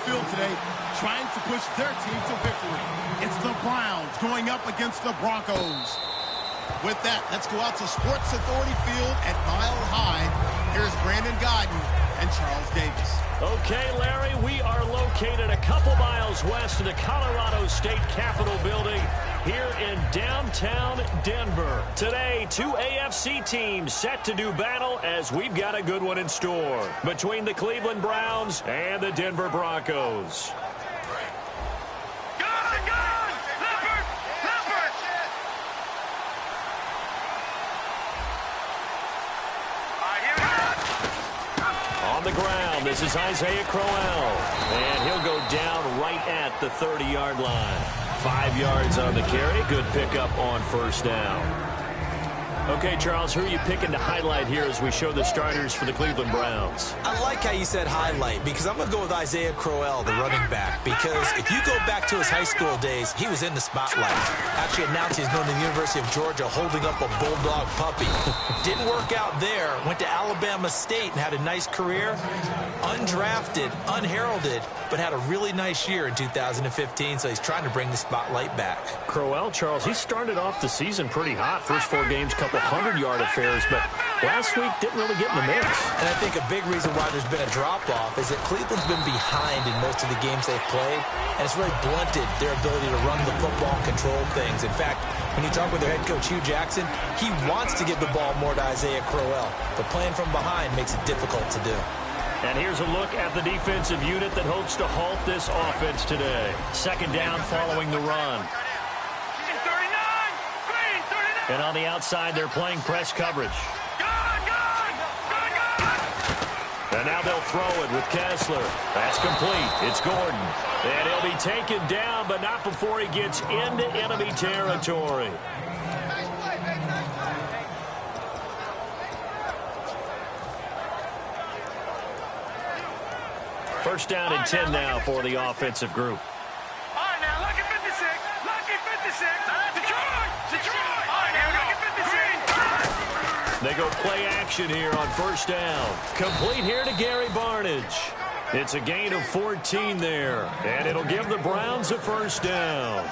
field today, trying to push their team to victory. It's the Browns going up against the Broncos. With that, let's go out to Sports Authority Field at Mile High. Here's Brandon Godden and Charles Davis. Okay, Larry, we are located a couple miles west of the Colorado State Capitol building here in downtown Denver. Today, two AFC teams set to do battle as we've got a good one in store between the Cleveland Browns and the Denver Broncos. On the ground, this is Isaiah Crowell, and he'll go down right at the 30-yard line. 5 yards on the carry. Good pickup on first down. Okay, Charles, who are you picking to highlight here as we show the starters for the Cleveland Browns? I like how you said highlight because I'm going to go with Isaiah Crowell, the running back, because if you go back to his high school days, he was in the spotlight. Actually announced he's going to the University of Georgia holding up a bulldog puppy. Didn't work out there. Went to Alabama State and had a nice career. Undrafted, unheralded, but had a really nice year in 2015, so he's trying to bring the spotlight back. Crowell, Charles, he started off the season pretty hot. First 4 games, couple 100-yard affairs, but last week didn't really get in the mix. And I think a big reason why there's been a drop-off is that Cleveland's been behind in most of the games they've played, and it's really blunted their ability to run the football and control things. In fact, when you talk with their head coach, Hugh Jackson, he wants to give the ball more to Isaiah Crowell, but playing from behind makes it difficult to do. And here's a look at the defensive unit that hopes to halt this offense today. Second down following the run. And on the outside, they're playing press coverage. And now they'll throw it with Kessler. That's complete. It's Gordon. And he'll be taken down, but not before he gets into enemy territory. First down and 10 now for the offensive group. All right, now, lucky 56. Lucky 56. Detroit. All right, now, lucky 56. They go play action here on first down. Complete here to Gary Barnidge. It's a gain of 14 there, and it'll give the Browns a first down.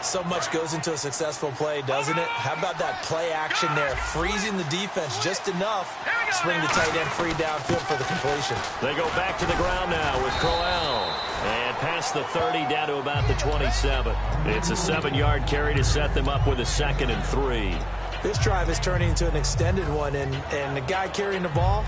So much goes into a successful play, doesn't it? How about that play action there, freezing the defense just enough to bring the tight end free downfield for the completion. They go back to the ground now with Crowell. And past the 30 down to about the 27. It's a 7-yard carry to set them up with a 2nd and 3. This drive is turning into an extended one, and the guy carrying the ball,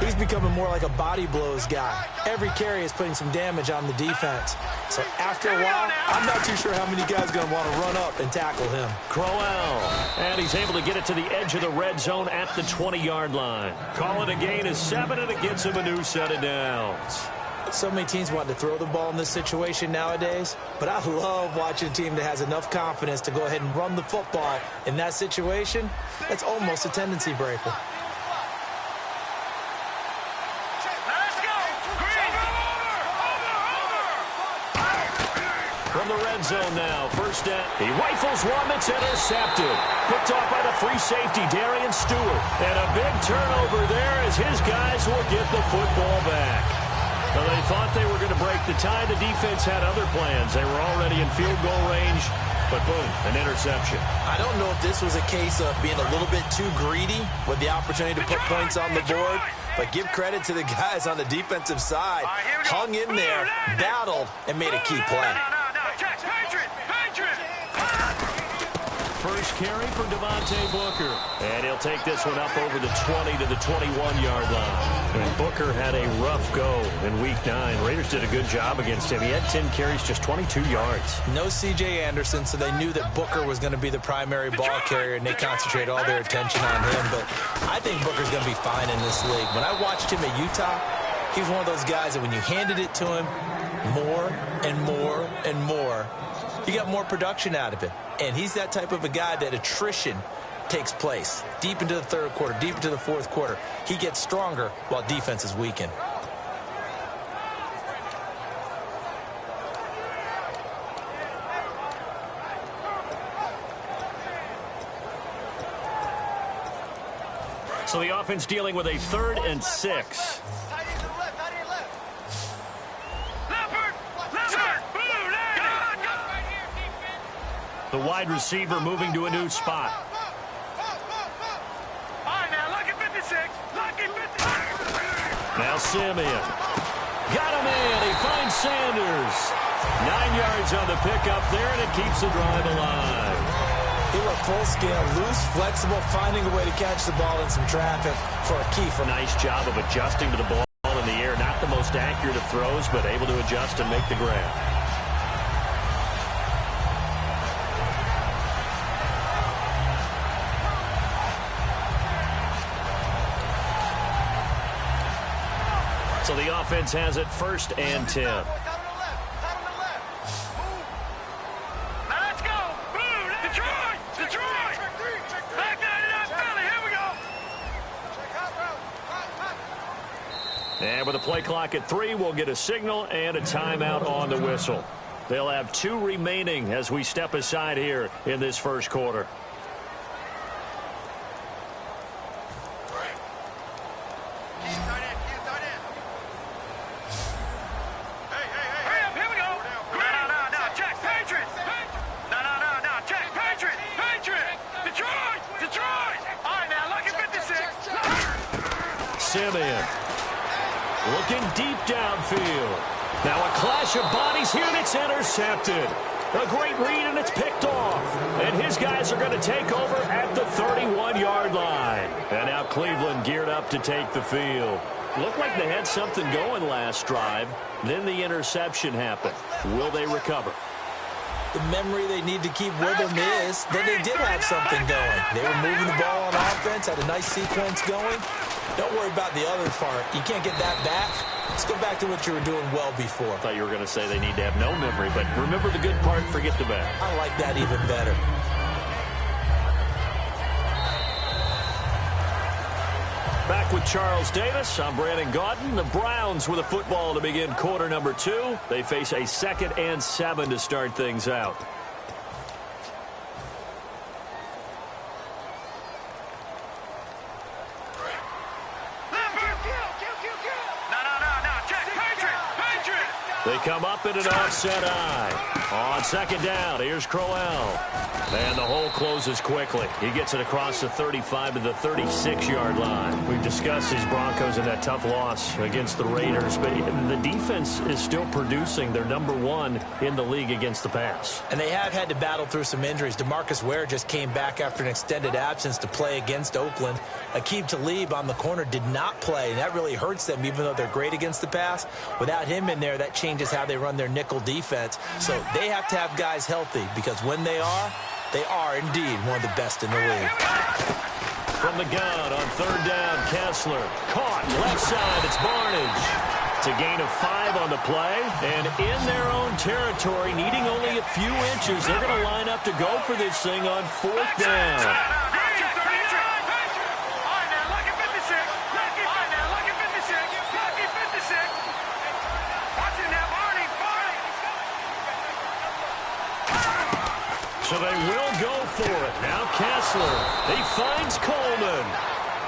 he's becoming more like a body blows guy. Every carry is putting some damage on the defense. So after a while, I'm not too sure how many guys are going to want to run up and tackle him. Crowell, and he's able to get it to the edge of the red zone at the 20-yard line. Call it a gain of 7, and it gets him a new set of downs. So many teams want to throw the ball in this situation nowadays, but I love watching a team that has enough confidence to go ahead and run the football in that situation. That's almost a tendency breaker. Let's go. From the red zone now, first down. He rifles one that's intercepted. Picked off by the free safety, Darian Stewart. And a big turnover there as his guys will get the football back. Well, they thought they were going to break the tie. The defense had other plans. They were already in field goal range, but boom, an interception. I don't know if this was a case of being a little bit too greedy with the opportunity to put points on the board, but give credit to the guys on the defensive side. Hung in there, battled, and made a key play. First carry for Devontae Booker. And he'll take this one up over the 20 to the 21-yard line. And Booker had a rough go in Week 9. Raiders did a good job against him. He had 10 carries, just 22 yards. No C.J. Anderson, so they knew that Booker was going to be the primary ball carrier, and they concentrated all their attention on him. But I think Booker's going to be fine in this league. When I watched him at Utah, he was one of those guys that when you handed it to him more and more and more, you got more production out of him. And he's that type of a guy that attrition takes place deep into the third quarter, deep into the fourth quarter. He gets stronger while defenses weaken. So the offense dealing with a 3rd and 6. The wide receiver moving to a new spot. All right, now, lucky 56. Lucky 56. Now Simeon. Got him in. He finds Sanders. 9 yards on the pickup there, and it keeps the drive alive. He went full scale, loose, flexible, finding a way to catch the ball in some traffic for a key. Nice job of adjusting to the ball in the air. Not the most accurate of throws, but able to adjust and make the grab. So the offense has it 1st and 10. Now let's go. Boom. Detroit. Detroit. Back 99 Philly. Here we go. And with a play clock at 3, we'll get a signal and a timeout on the whistle. They'll have 2 remaining as we step aside here in this first quarter. Simeon looking deep downfield. Now a clash of bodies here, and it's intercepted. A great read, and it's picked off. And his guys are going to take over at the 31-yard line. And now Cleveland geared up to take the field. Looked like they had something going last drive. Then the interception happened. Will they recover? The memory they need to keep with them is that they did have something going. They were moving the ball on offense, had a nice sequence going. Don't worry about the other part. You can't get that back. Let's go back to what you were doing well before. I thought you were going to say they need to have no memory, but remember the good part, forget the bad. I like that even better. Back with Charles Davis, I'm Brandon Gaudin. The Browns with a football to begin quarter number 2. They face a 2nd and 7 to start things out. They come up in an offset eye. On 2nd down, here's Crowell. And the hole closes quickly. He gets it across the 35 to the 36-yard line. We've discussed these Broncos and that tough loss against the Raiders, but the defense is still producing. They're number 1 in the league against the pass. And they have had to battle through some injuries. DeMarcus Ware just came back after an extended absence to play against Oakland. Aqib Talib on the corner did not play, and that really hurts them, even though they're great against the pass. Without him in there, that changes how they run their nickel defense. So they have to have guys healthy, because when they are indeed one of the best in the league. From the gun on 3rd down, Kessler. Caught, left side, it's Barnage. It's a gain of 5 on the play, and in their own territory, needing only a few inches, they're going to line up to go for this thing on 4th down. So they will go for it. Now Kessler. He finds Coleman.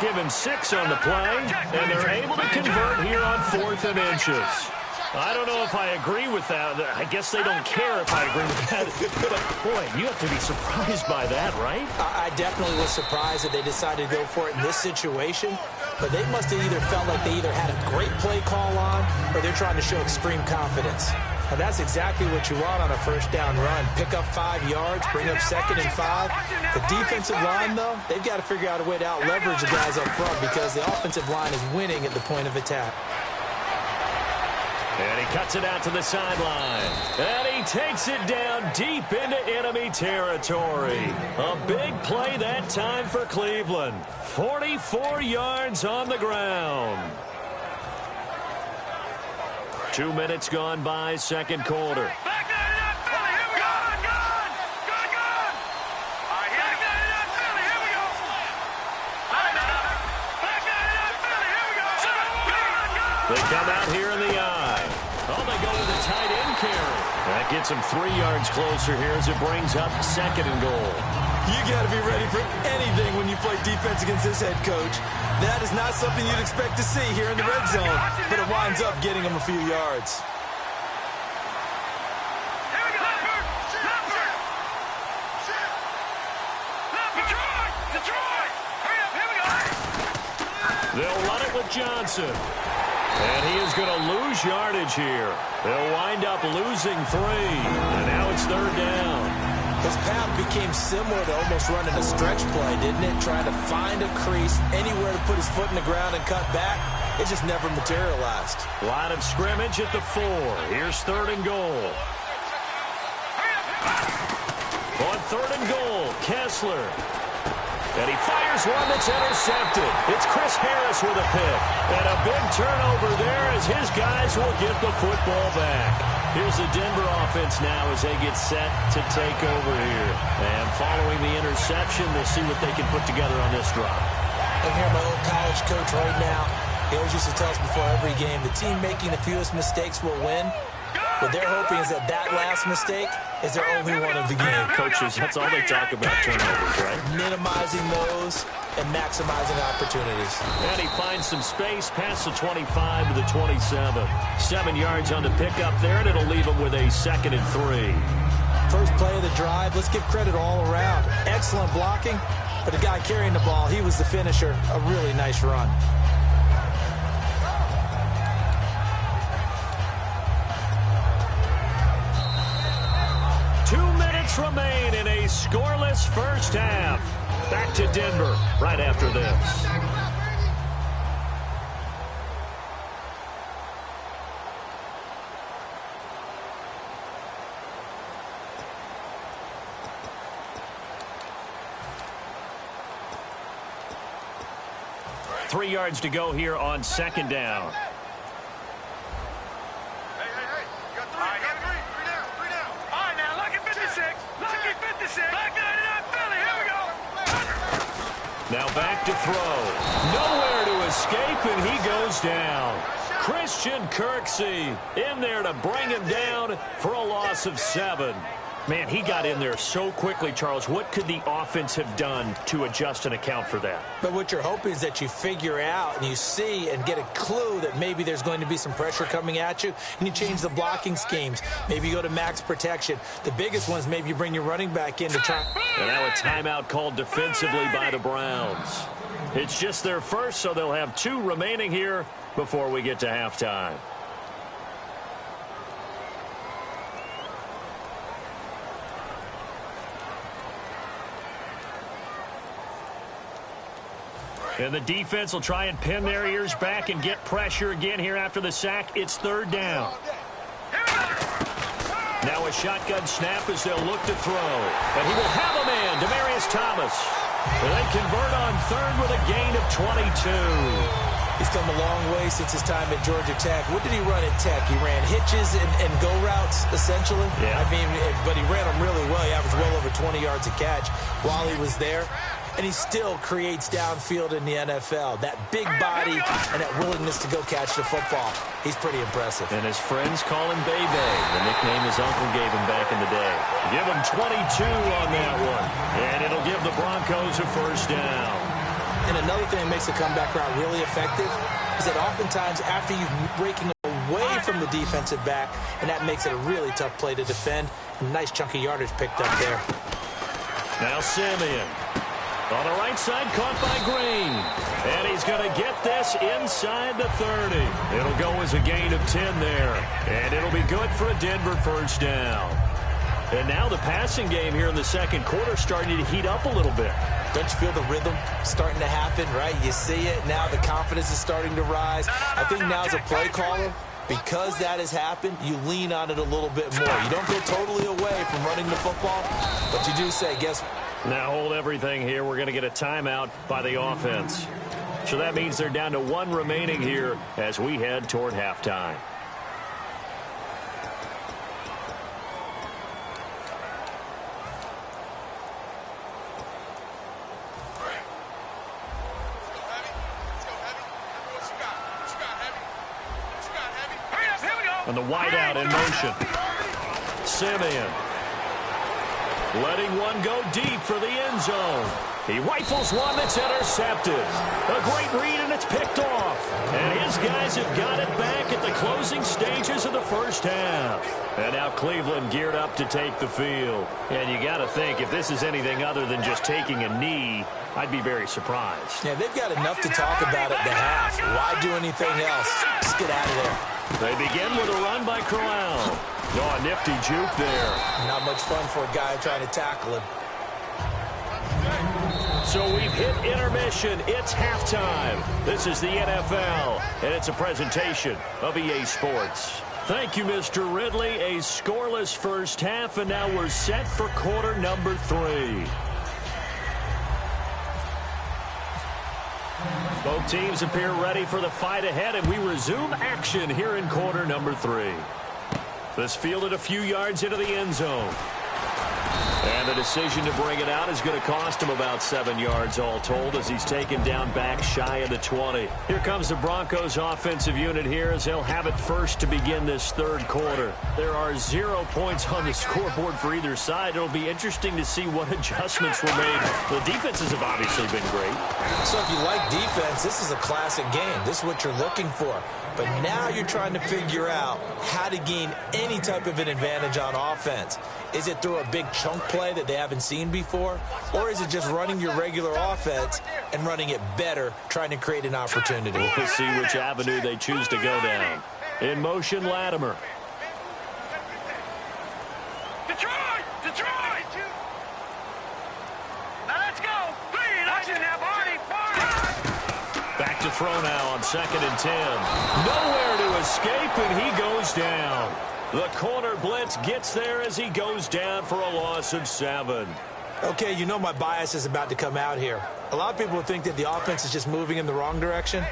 Give him 6 on the play, and they're able to convert here on 4th and inches. I don't know if I agree with that. I guess they don't care if I agree with that. But, boy, you have to be surprised by that, right? I definitely was surprised that they decided to go for it in this situation. But they must have either felt like they either had a great play call on, or they're trying to show extreme confidence. And that's exactly what you want on a 1st down run. Pick up 5 yards, bring up 2nd and 5. The defensive line, though, they've got to figure out a way to out-leverage the guys up front, because the offensive line is winning at the point of attack. And he cuts it out to the sideline. And he takes it down deep into enemy territory. A big play that time for Cleveland. 44 yards on the ground. 2 minutes gone by, 2nd quarter. They come out here in the eye. Oh, they go with a tight end carry. That gets them 3 yards closer here as it brings up 2nd and goal. You got to be ready for anything when you play defense against this head coach. That is not something you'd expect to see here in the red zone, but it winds up getting them a few yards. Johnson. And he is going to lose yardage here. They'll wind up losing 3. And now it's 3rd down. His path became similar to almost running a stretch play, didn't it? Trying to find a crease, anywhere to put his foot in the ground and cut back. It just never materialized. Line of scrimmage at the 4. Here's 3rd and goal. On 3rd and goal, Kessler. And he fires one that's intercepted. It's Chris Harris with a pick. And a big turnover there as his guys will get the football back. Here's the Denver offense now as they get set to take over here. And following the interception, we'll see what they can put together on this drive. I'm here, my old college coach right now. He always used to tell us before every game, the team making the fewest mistakes will win. What they're hoping is that last mistake is their only one of the game. Coaches, that's all they talk about, turnovers, right? Minimizing those and maximizing opportunities. And he finds some space past the 25 to the 27. 7 yards on the pickup there, and it'll leave him with a 2nd and 3. First play of the drive, let's give credit all around. Excellent blocking, but the guy carrying the ball, he was the finisher. A really nice run. Remain in a scoreless first half. Back to Denver right after this. Three yards to go here on 2nd down. Now back to throw. Nowhere to escape, and he goes down. Christian Kirksey in there to bring him down for a loss of 7. Man, he got in there so quickly, Charles. What could the offense have done to adjust and account for that? But what you're hoping is that you figure out and you see and get a clue that maybe there's going to be some pressure coming at you, and you change the blocking schemes. Maybe you go to max protection. The biggest one is maybe you bring your running back in to try. And now a timeout called defensively by the Browns. It's just their first, so they'll have 2 remaining here before we get to halftime. And the defense will try and pin their ears back and get pressure again here after the sack. It's 3rd down. Now a shotgun snap as they'll look to throw. And he will have a man, Demaryius Thomas. And they convert on 3rd with a gain of 22. He's come a long way since his time at Georgia Tech. What did he run at Tech? He ran hitches and go routes, essentially. Yeah. I mean, but he ran them really well. He averaged well over 20 yards a catch while he was there. And he still creates downfield in the NFL. That big body and that willingness to go catch the football. He's pretty impressive. And his friends call him Bebe, the nickname his uncle gave him back in the day. Give him 22 on that one. And it'll give the Broncos a 1st down. And another thing that makes the comeback route really effective is that oftentimes after you're breaking away from the defensive back, and that makes it a really tough play to defend. A nice chunky yardage picked up there. Now Simeon. On the right side, caught by Green. And he's going to get this inside the 30. It'll go as a gain of 10 there. And it'll be good for a Denver 1st down. And now the passing game here in the 2nd quarter starting to heat up a little bit. Don't you feel the rhythm starting to happen, right? You see it. Now the confidence is starting to rise. I think now as a play caller, because that has happened, you lean on it a little bit more. You don't go totally away from running the football, but you do say, guess what? Now hold everything here. We're going to get a timeout by the offense. So that means they're down to 1 remaining here as we head toward halftime. And the wideout in motion. Simeon. Letting one go deep for the end zone. He rifles one that's intercepted. A great read, and it's picked off. And his guys have got it back at the closing stages of the 1st half. And now Cleveland geared up to take the field. And you got to think, if this is anything other than just taking a knee, I'd be very surprised. Yeah, they've got enough to talk about at the half. Why do anything else? Just get out of there. They begin with a run by Corral. Oh, a nifty juke there. Not much fun for a guy trying to tackle him. So we've hit intermission. It's halftime. This is the NFL, and it's a presentation of EA Sports. Thank you, Mr. Ridley. A scoreless first half, and now we're set for quarter number 3. Both teams appear ready for the fight ahead, and we resume action here in quarter number 3. This fielded a few yards into the end zone. And the decision to bring it out is going to cost him about 7 yards all told as he's taken down back shy of the 20. Here comes the Broncos offensive unit here as they'll have it first to begin this third quarter. There are 0 points on the scoreboard for either side. It'll be interesting to see what adjustments were made. The defenses have obviously been great. So if you like defense, this is a classic game. This is what you're looking for. But now you're trying to figure out how to gain any type of an advantage on offense. Is it through a big chunk play that they haven't seen before? Or is it just running your regular offense and running it better, trying to create an opportunity? We'll see which avenue they choose to go down. In motion, Latimer. Detroit! Detroit! Now let's go! Clean! Action now, Barney! Back to throw now on 2nd and 10. Nowhere to escape, and he goes down. The corner blitz gets there as he goes down for a loss of 7. Okay, you know my bias is about to come out here. A lot of people think that the offense is just moving in the wrong direction.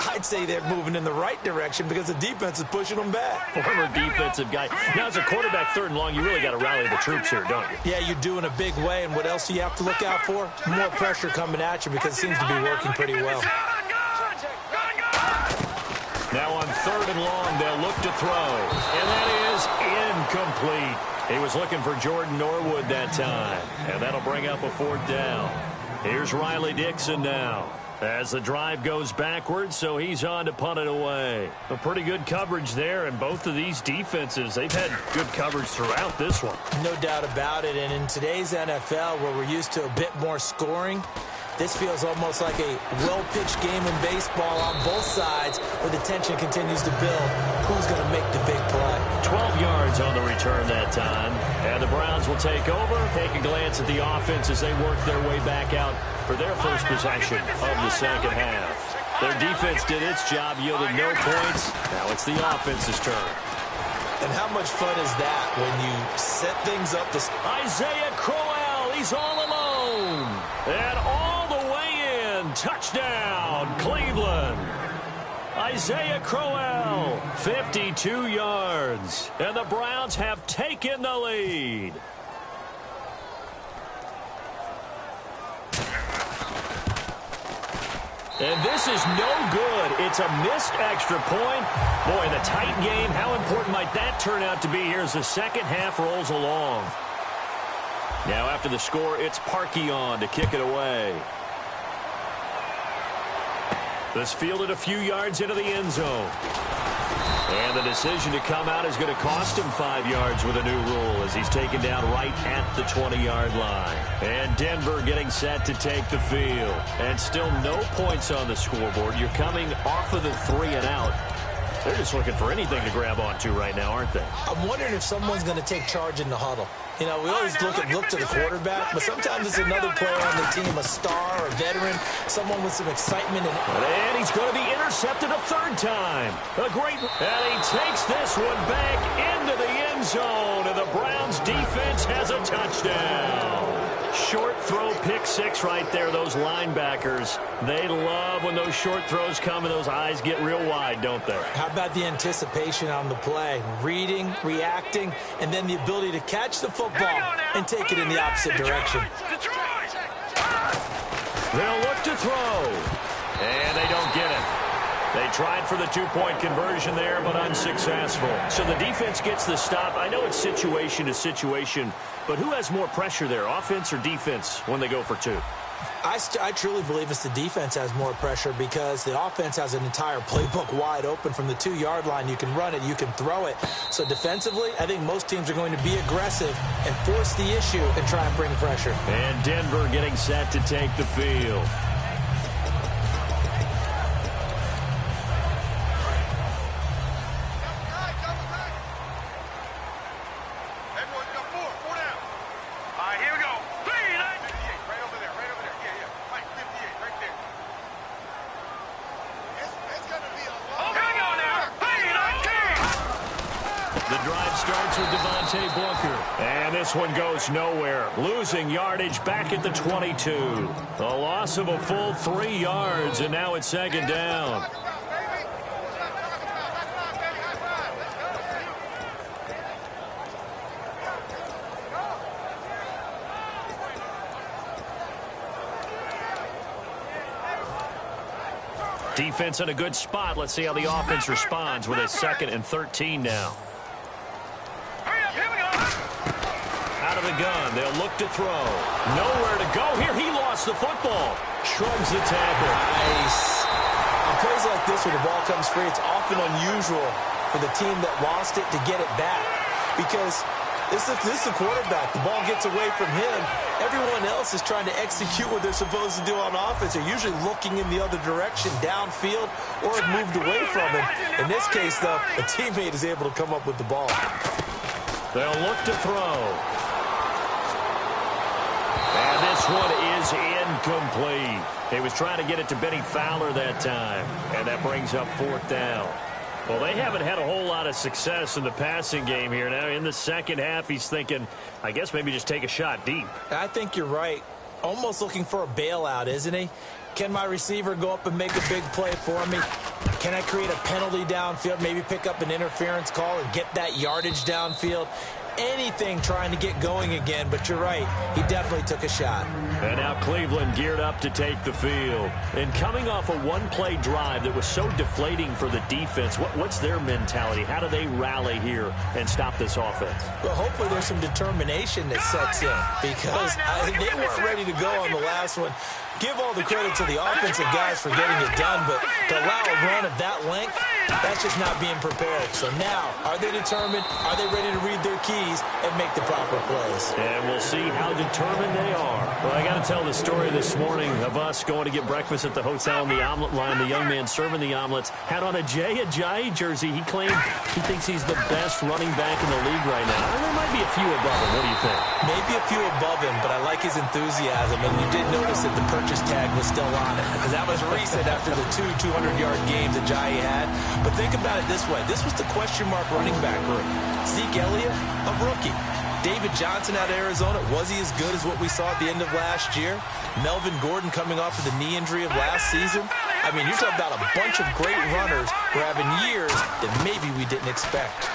I'd say they're moving in the right direction because the defense is pushing them back. Former defensive guy. Now, as a quarterback 3rd and long, you really got to rally the troops here, don't you? Yeah, you do in a big way, and what else do you have to look out for? More pressure coming at you because it seems to be working pretty well. Now on 3rd and long, they'll look to throw. And that is incomplete. He was looking for Jordan Norwood that time. And that'll bring up a 4th down. Here's Riley Dixon now. As the drive goes backwards, so he's on to punt it away. A pretty good coverage there, and both of these defenses, they've had good coverage throughout this one. No doubt about it, and in today's NFL, where we're used to a bit more scoring, this feels almost like a well-pitched game in baseball on both sides where the tension continues to build. Who's going to make the big play? 12 yards on the return that time. And the Browns will take over. Take a glance at the offense as they work their way back out for their first possession of the second half. Their defense did its job, yielded no points. Now it's the offense's turn. And how much fun is that when you set things up to... Isaiah Crowell, he's all alone. And all the way in. Touchdown, Cleveland. Isaiah Crowell, 52 yards. And the Browns have taken the lead. And this is no good. It's a missed extra point. Boy, the tight game, how important might that turn out to be here as the second half rolls along. Now after the score, it's Parkey on to kick it away. This fielded a few yards into the end zone. And the decision to come out is going to cost him 5 yards with a new rule as he's taken down right at the 20-yard line. And Denver getting set to take the field. And still no points on the scoreboard. You're coming off of the 3 and out. They're just looking for anything to grab onto right now, aren't they? I'm wondering if someone's going to take charge in the huddle. You know, we always look to the quarterback, but sometimes it's another player on the team, a star or a veteran, someone with some excitement. And he's going to be intercepted a 3rd time. A great, and he takes this one back into the end zone, and the Browns defense has a touchdown. Short throw, pick 6 right there. Those linebackers, they love when those short throws come and those eyes get real wide, don't they? How about the anticipation on the play? Reading, reacting, and then the ability to catch the football and take it in the opposite direction. They'll look to throw, and they don't get it. They tried for the 2-point conversion there, but unsuccessful. So the defense gets the stop. I know it's situation to situation, but who has more pressure there, offense or defense, when they go for 2? I truly believe it's the defense has more pressure because the offense has an entire playbook wide open from the 2-yard line. You can run it, you can throw it. So defensively, I think most teams are going to be aggressive and force the issue and try and bring pressure. And Denver getting set to take the field. And this one goes nowhere. Losing yardage back at the 22. A loss of a full 3 yards, and now it's second down. Defense in a good spot. Let's see how the offense responds with a 2nd and 13 now. Out of the gun, they'll look to throw. Nowhere to go here. He lost the football. Shrugs the tackle. Nice. On plays like this where the ball comes free, it's often unusual for the team that lost it to get it back because this is the quarterback. The ball gets away from him. Everyone else is trying to execute what they're supposed to do on offense. They're usually looking in the other direction, downfield, or have moved away from him. In this case, though, a teammate is able to come up with the ball. They'll look to throw. And this one is incomplete. He was trying to get it to Benny Fowler that time. And that brings up 4th down. Well, they haven't had a whole lot of success in the passing game here. Now, in the second half, he's thinking, I guess maybe just take a shot deep. I think you're right. Almost looking for a bailout, isn't he? Can my receiver go up and make a big play for me? Can I create a penalty downfield, maybe pick up an interference call and get that yardage downfield? Anything trying to get going again, but you're right. He definitely took a shot. And now Cleveland geared up to take the field. And coming off a one-play drive that was so deflating for the defense, what's their mentality? How do they rally here and stop this offense? Well, hopefully there's some determination that sets in because they weren't ready to go on the last one. Give all the credit to the offensive guys for getting it done, but to allow a run of that length, that's just not being prepared. So now, are they determined? Are they ready to read their keys and make the proper plays? And we'll see how determined they are. Well, I got to tell the story this morning of us going to get breakfast at the hotel on the omelet line. The young man serving the omelets had on a Jay Ajayi jersey. He claimed he thinks he's the best running back in the league right now. And there might be a few above him. What do you think? Maybe a few above him, but I like his enthusiasm. And you did notice that the purchase tag was still on it because that was recent after the 200-yard games that Ajayi had. But think about it this way. This was the question mark running back group. Zeke Elliott, a rookie. David Johnson out of Arizona, was he as good as what we saw at the end of last year? Melvin Gordon coming off of the knee injury of last season. I mean, you're talking about a bunch of great runners who are having years that maybe we didn't expect.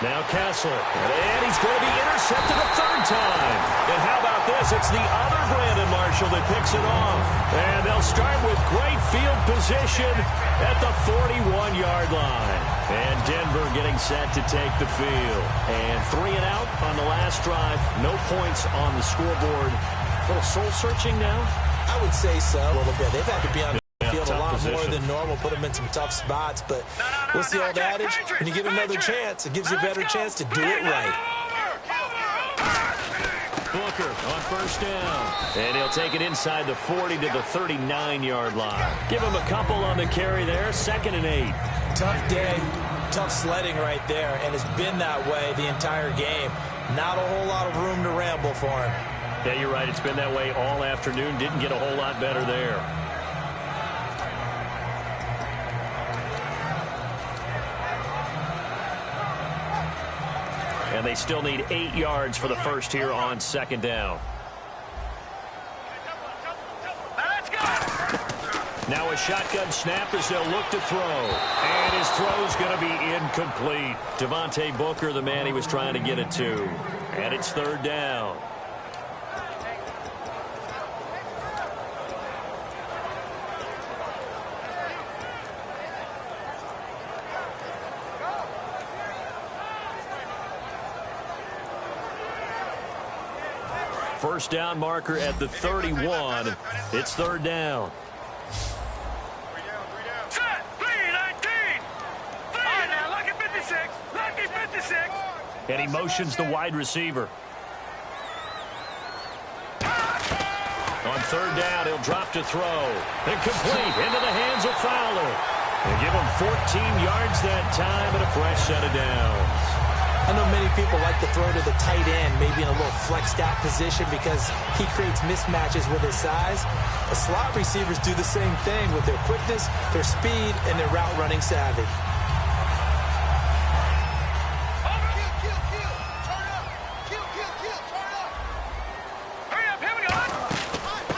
Now Kessler, and he's going to be intercepted a 3rd time. And how about this? It's the other Brandon Marshall that picks it off. And they'll start with great field position at the 41-yard line. And Denver getting set to take the field. And 3 and out on the last drive. No points on the scoreboard. A little soul-searching now? I would say so. A little bit. They've had to be on the field a lot position. More than normal, put them in some tough spots. But what's the old adage? When you get another chance, it gives you a better chance to do it right. Booker on 1st down. And he'll take it inside the 40 to the 39-yard line. Give him a couple on the carry there. 2nd and 8. Tough day, tough sledding right there, and it's been that way the entire game. Not a whole lot of room to ramble for him. Yeah, you're right. It's been that way all afternoon. Didn't get a whole lot better there. And they still need 8 yards for the first here on 2nd down. Now a shotgun snap as they'll look to throw. And his throw's going to be incomplete. Devontae Booker, the man he was trying to get it to. And it's 3rd down. first down marker at the 31. It's third down. Set, 3-19. All right, now, lucky 56. Lucky 56. And he motions the wide receiver. On third down, he'll drop to throw. Incomplete into the hands of Fowler. They give him 14 yards that time and a fresh set of downs. I know many people like to throw to the tight end, maybe in a little flexed out position because he creates mismatches with his size. The slot receivers do the same thing with their quickness, their speed, and their route running savvy.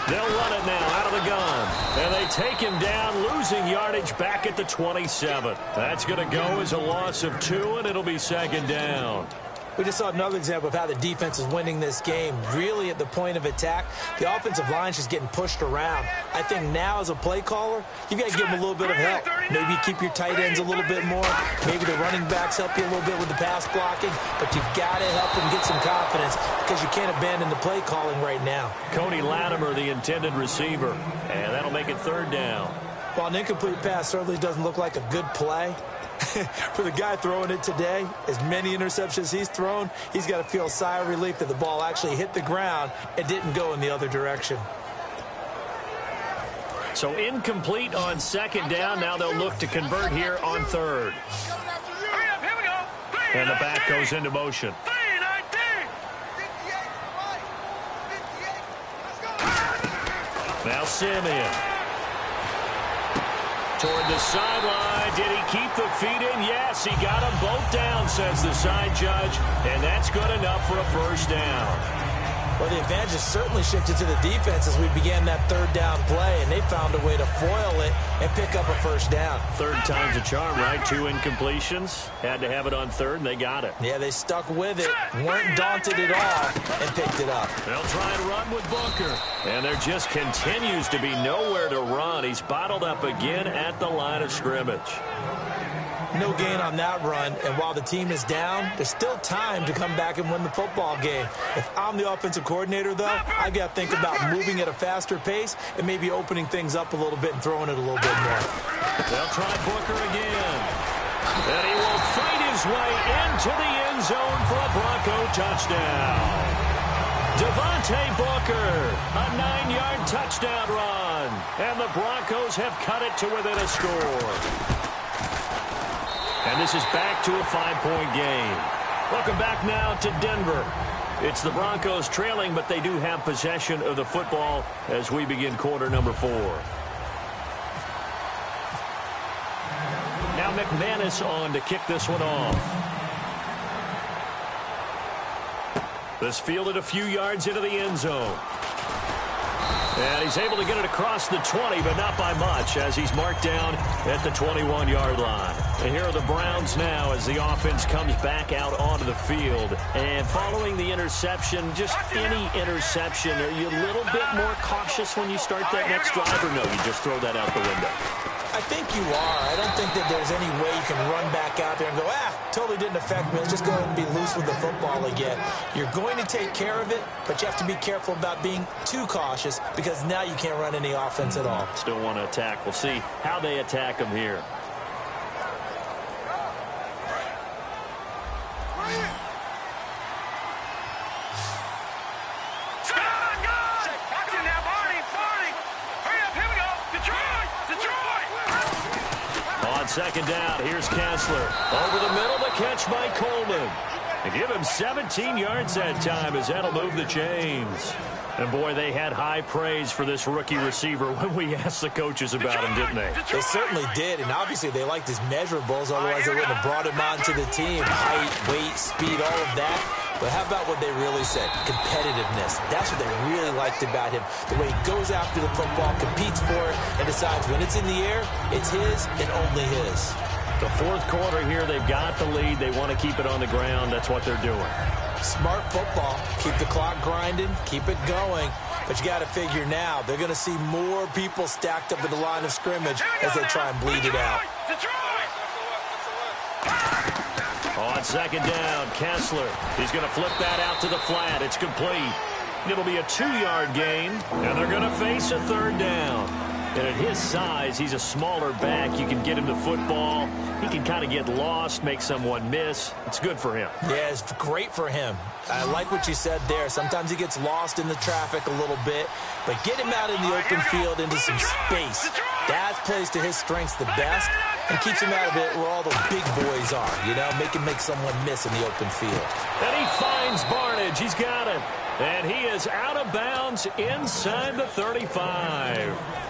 They'll run it now out of the gun. And they take him down, losing yardage back at the 27. That's going to go as a loss of 2, and it'll be second down. We just saw another example of how the defense is winning this game. Really at the point of attack, the offensive line's just getting pushed around. I think now as a play caller, you got to give them a little bit of help. Maybe keep your tight ends a little bit more. Maybe the running backs help you a little bit with the pass blocking. But you've got to help them get some confidence because you can't abandon the play calling right now. Cody Latimer, the intended receiver. And that'll make it third down. While an incomplete pass certainly doesn't look like a good play, for the guy throwing it today, as many interceptions he's thrown, he's got to feel a sigh of relief that the ball actually hit the ground and didn't go in the other direction. So incomplete on second down. Now they'll look to convert here on third. Hurry up, here we go. And the back goes into motion. 3-19. Now Simeon. Toward the sideline. Did he keep the feet in? Yes, he got them both down, says the side judge. And that's good enough for a first down. Well, the advantage has certainly shifted to the defense as we began that third down play, and they found a way to foil it and pick up a first down. Third time's a charm, right? 2 incompletions. Had to have it on third, and they got it. Yeah, they stuck with it, weren't daunted at all, and picked it up. They'll try and run with Booker. And there just continues to be nowhere to run. He's bottled up again at the line of scrimmage. No gain on that run, and while the team is down, there's still time to come back and win the football game. If I'm the offensive coordinator, though, I've got to think about moving at a faster pace and maybe opening things up a little bit and throwing it a little bit more. They'll try Booker again. And he will fight his way into the end zone for a Bronco touchdown. Devontae Booker, a 9-yard touchdown run. And the Broncos have cut it to within a score. And this is back to a 5-point game. Welcome back now to Denver. It's the Broncos trailing, but they do have possession of the football as we begin quarter number 4. Now McManus on to kick this one off. This fielded a few yards into the end zone. And he's able to get it across the 20, but not by much, as he's marked down at the 21-yard line. And here are the Browns now as the offense comes back out onto the field. And following the interception, just any interception, are you a little bit more cautious when you start that next drive, or no, you just throw that out the window? I think you are. I don't think that there's any way you can run back out there and go, totally didn't affect me. Let's just go ahead and be loose with the football again. You're going to take care of it, but you have to be careful about being too cautious because now you can't run any offense at all. Still want to attack. We'll see how they attack them here. Second down, here's Kessler. Over the middle, the catch by Coleman. And give him 17 yards that time as that'll move the chains. And, boy, they had high praise for this rookie receiver when we asked the coaches about him, didn't they? They certainly did, and obviously they liked his measurables, otherwise they wouldn't have brought him onto the team. Height, weight, speed, all of that. But how about what they really said? Competitiveness. That's what they really liked about him. The way he goes after the football, competes for it, and decides when it's in the air, it's his and only his. The fourth quarter here, they've got the lead. They want to keep it on the ground. That's what they're doing. Smart football. Keep the clock grinding. Keep it going. But you got to figure now, they're going to see more people stacked up at the line of scrimmage as they try and bleed it out. On second down, Kessler. He's going to flip that out to the flat. It's complete. It'll be a 2-yard gain, and they're going to face a third down. And at his size, he's a smaller back. You can get him the football. He can kind of get lost, make someone miss. It's good for him. Yeah, it's great for him. I like what you said there. Sometimes he gets lost in the traffic a little bit, but get him out in the open field into some space. That plays to his strengths the best and keeps him out of it where all the big boys are, you know, make someone miss in the open field. And he finds Barnage. He's got it. And he is out of bounds inside the 35.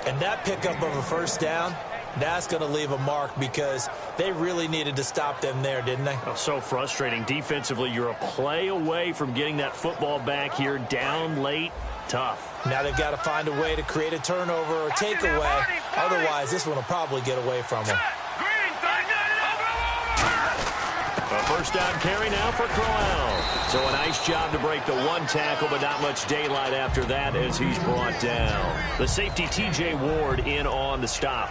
And that pickup of a first down, that's going to leave a mark because they really needed to stop them there, didn't they? Oh, so frustrating. Defensively, you're a play away from getting that football back here down late. Tough. Now they've got to find a way to create a turnover or takeaway. Otherwise, this one will probably get away from them. A first down carry now for Crowell. So a nice job to break the one tackle, but not much daylight after that as he's brought down. The safety, T.J. Ward, in on the stop.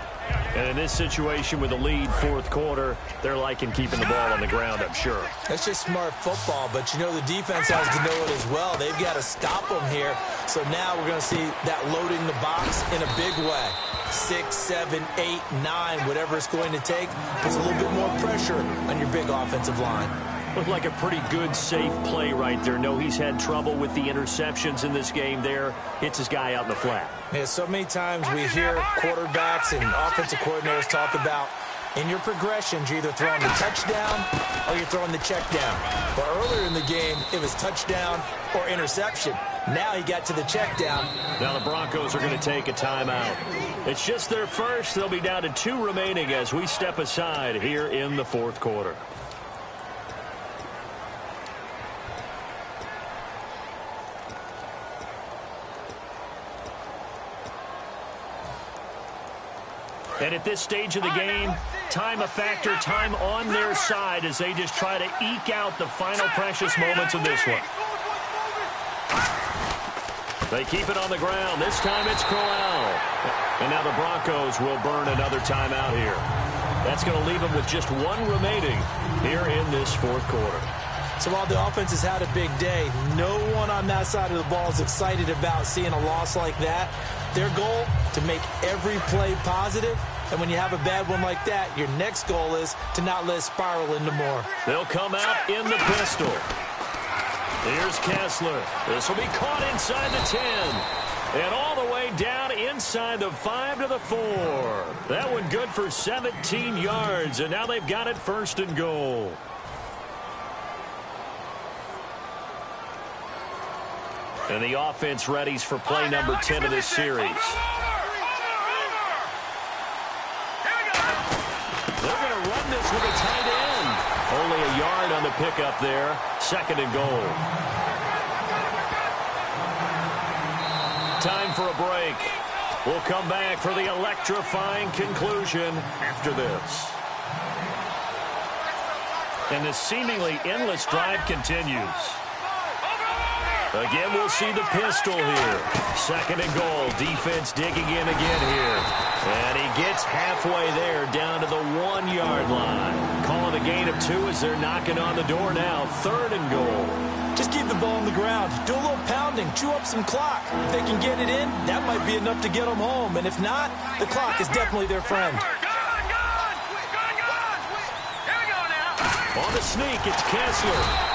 And in this situation with a lead fourth quarter, they're liking keeping the ball on the ground, I'm sure. That's just smart football, but you know the defense has to know it as well. They've got to stop them here. So now we're going to see that loading the box in a big way. 6, 7, 8, 9, whatever it's going to take, puts a little bit more pressure on your big offensive line. Looked like a pretty good, safe play right there. No, he's had trouble with the interceptions in this game there. Hits his guy out in the flat. Yeah, so many times we hear quarterbacks and offensive coordinators talk about in your progressions, you're either throwing the touchdown or you're throwing the check down. But earlier in the game, it was touchdown or interception. Now he got to the check down. Now the Broncos are going to take a timeout. It's just their first. They'll be down to 2 remaining as we step aside here in the fourth quarter. And at this stage of the game, time a factor, time on their side as they just try to eke out the final precious moments of this one. They keep it on the ground. This time it's Crowell. And now the Broncos will burn another timeout here. That's going to leave them with just 1 remaining here in this fourth quarter. So while the offense has had a big day, no one on that side of the ball is excited about seeing a loss like that. Their goal, to make every play positive. And when you have a bad one like that, your next goal is to not let it spiral into more. They'll come out in the pistol. Here's Kessler. This will be caught inside the 10. And all the way down inside the 5 to the 4. That one good for 17 yards. And now they've got it first and goal. And the offense readies for play number 10 of this series. They're going to run this with a tight end. Only a yard on the pickup there. Second and goal. Time for a break. We'll come back for the electrifying conclusion after this. And this seemingly endless drive continues. Again, we'll see the pistol here. Second and goal. Defense digging in again here. And he gets halfway there down to the 1-yard line. Calling a gain of 2 as they're knocking on the door now. Third and goal. Just keep the ball on the ground. Do a little pounding. Chew up some clock. If they can get it in, that might be enough to get them home. And if not, the clock is definitely their friend. On the sneak, it's Kessler.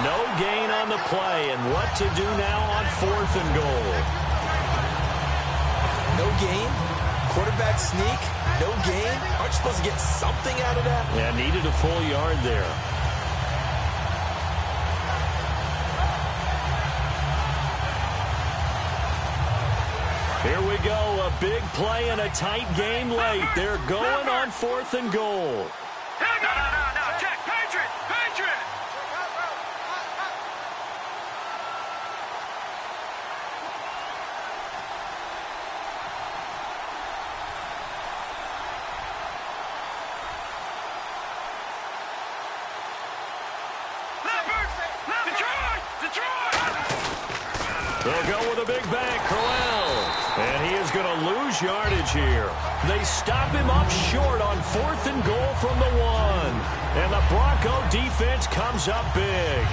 No gain on the play, and what to do now on 4th and goal. No gain? Quarterback sneak? No gain? Aren't you supposed to get something out of that? Yeah, needed a full yard there. Here we go, a big play and a tight game late. They're going on 4th and goal. No, check, Patriot! They'll go with a big bang, Crowell. And he is going to lose yardage here. They stop him up short on 4th and goal from the 1. And the Bronco defense comes up big.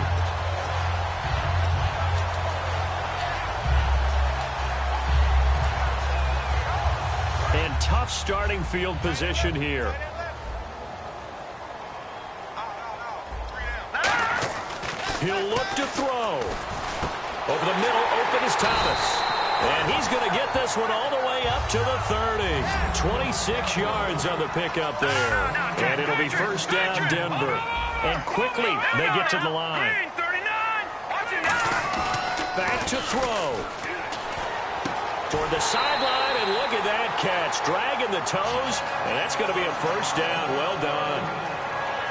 tough starting field position here. He'll look to throw. Over the middle, open is Thomas. And he's going to get this one all the way up to the 30. 26 yards on the pickup there. And it'll be first down, Denver. And quickly, they get to the line. Back to throw. Toward the sideline, and look at that catch. Dragging the toes, and that's going to be a first down. Well done.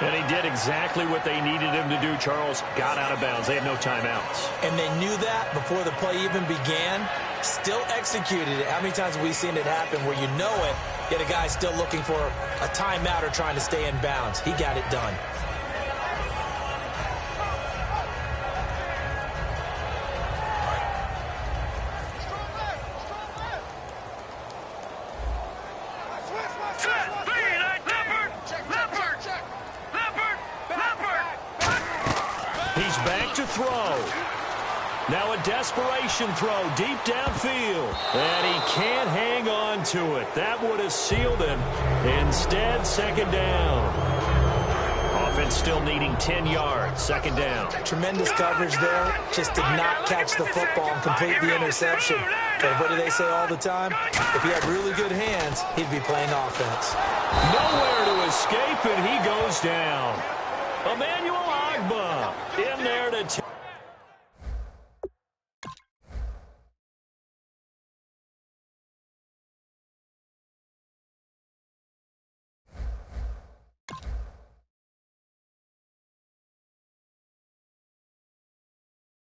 And he did exactly what they needed him to do, Charles. Got out of bounds. They had no timeouts. And they knew that before the play even began. Still executed it. How many times have we seen it happen where you know it, yet a guy's still looking for a timeout or trying to stay in bounds? He got it done. He's back to throw. Now a desperation throw deep downfield. And he can't hang on to it. That would have sealed him. Instead, second down. Offense still needing 10 yards. Second down. Tremendous coverage there. Just did not catch the football and complete the interception. But what do they say all the time? If he had really good hands, he'd be playing offense. Nowhere to escape, and he goes down. Emmanuel Agba in there to